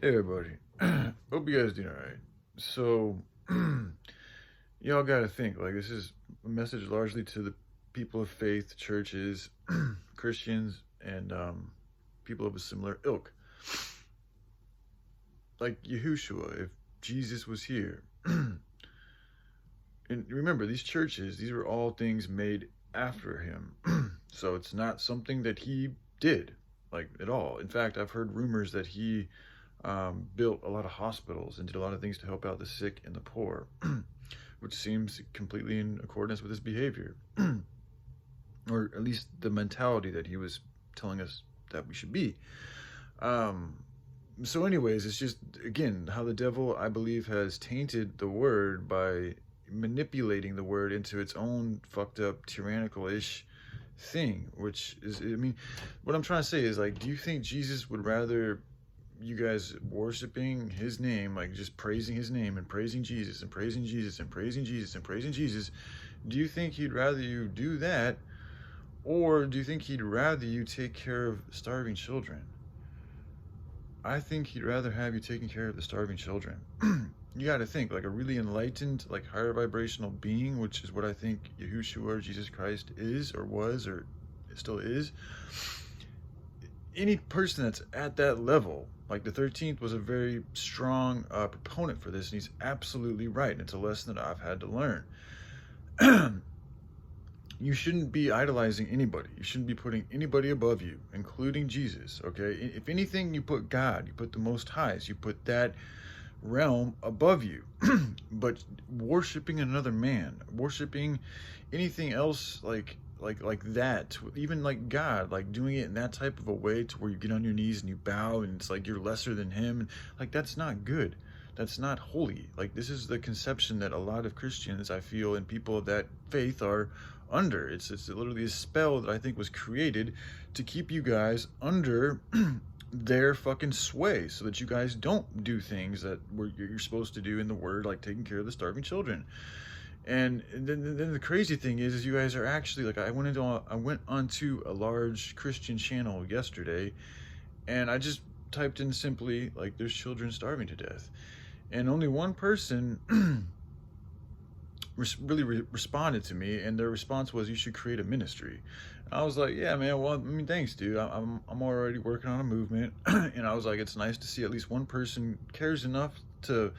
Hey everybody, hope you guys doing alright. So, y'all gotta think, like, this is a message largely to the people of faith, churches, Christians, and people of a similar ilk. Like Yahushua, if Jesus was here. And remember, these churches, these were all things made after him. So it's not something that he did, like, at all. In fact, I've heard rumors that he built a lot of hospitals and did a lot of things to help out the sick and the poor, which seems completely in accordance with his behavior, or at least the mentality that he was telling us that we should be. So anyways, it's just, again, how the devil, I believe, has tainted the word by manipulating the word into its own fucked up, tyrannical-ish thing, which is, I mean, what I'm trying to say is, like, do you think Jesus would rather you guys worshiping his name, like just praising his name and praising Jesus and praising Jesus and praising Jesus and praising Jesus, do you think he'd rather you do that, or do you think he'd rather you take care of starving children? I think he'd rather have you taking care of the starving children. You got to think, like, a really enlightened, like, higher vibrational being, which is what I think Yahushua or Jesus Christ is, or was, or still is. Any person that's at that level, like the 13th was a very strong proponent for this, and he's absolutely right, and it's a lesson that I've had to learn. You shouldn't be idolizing anybody. You shouldn't be putting anybody above you, including Jesus, okay? If anything, you put God, you put the Most Highs, you put that realm above you. But worshiping another man, worshiping anything else like that, even like God, like doing it in that type of a way to where you get on your knees and you bow and it's like you're lesser than him, like, that's not good. That's not holy. Like, this is the conception that a lot of Christians, I feel, and people of that faith are under. It's literally a spell that I think was created to keep you guys under their fucking sway, so that you guys don't do things that you're supposed to do in the word, like taking care of the starving children. And then the crazy thing is you guys are actually, like, I went onto a large Christian channel yesterday, and I just typed in simply, like, there's children starving to death, and only one person really responded to me, and their response was, you should create a ministry. And I was like, yeah, man, well, I mean, thanks, dude. I'm already working on a movement. And I was like, it's nice to see at least one person cares enough to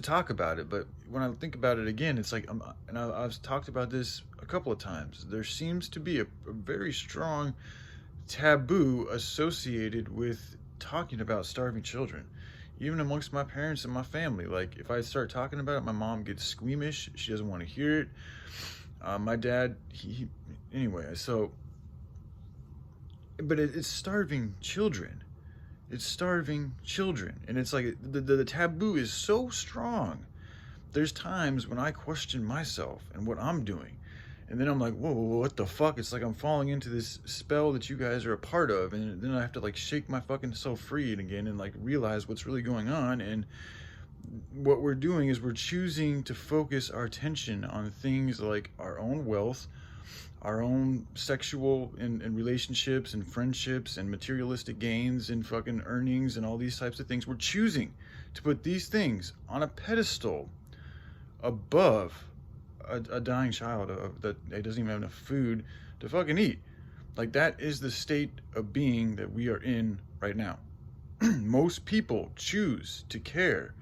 talk about it. But when I think about it again, it's like, I've talked about this a couple of times, there seems to be a very strong taboo associated with talking about starving children, even amongst my parents and my family. Like, if I start talking about it, my mom gets squeamish. She doesn't want to hear it. My dad, anyway, so, but it's starving children. It's starving children. And it's like, the taboo is so strong. There's times when I question myself and what I'm doing. And then I'm like, whoa, what the fuck? It's like I'm falling into this spell that you guys are a part of. And then I have to, like, shake my fucking self free again and, like, realize what's really going on. And what we're doing is we're choosing to focus our attention on things like our own wealth, our own sexual and relationships and friendships and materialistic gains and fucking earnings and all these types of things. We're choosing to put these things on a pedestal above a dying child that doesn't even have enough food to fucking eat. Like, that is the state of being that we are in right now. Most people choose to care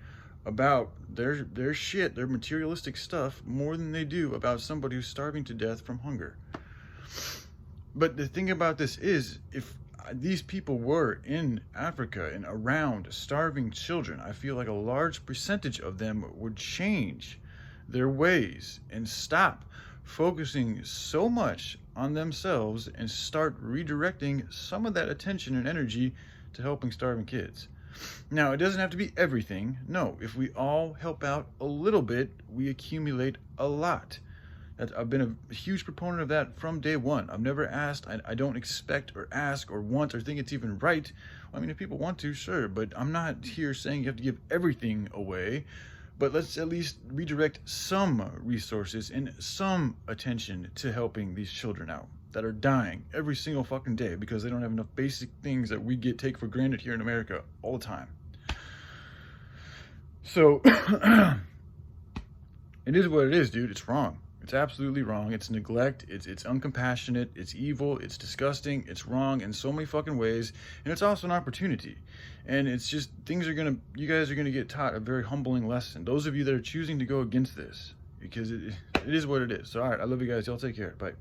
about their shit, their materialistic stuff, more than they do about somebody who's starving to death from hunger. But the thing about this is, if these people were in Africa and around starving children, I feel like a large percentage of them would change their ways and stop focusing so much on themselves and start redirecting some of that attention and energy to helping starving kids. Now, it doesn't have to be everything. No, if we all help out a little bit, we accumulate a lot. I've been a huge proponent of that from day one. I've never asked, I don't expect or ask or want or think it's even right. I mean, if people want to, sure, but I'm not here saying you have to give everything away. But let's at least redirect some resources and some attention to helping these children out that are dying every single fucking day because they don't have enough basic things that we take for granted here in America all the time. So it is what it is, dude. It's wrong. It's absolutely wrong. It's neglect. It's uncompassionate. It's evil. It's disgusting. It's wrong in so many fucking ways. And it's also an opportunity. And it's just you guys are gonna get taught a very humbling lesson. Those of you that are choosing to go against this, because it is what it is. So, all right, I love you guys. Y'all take care. Bye.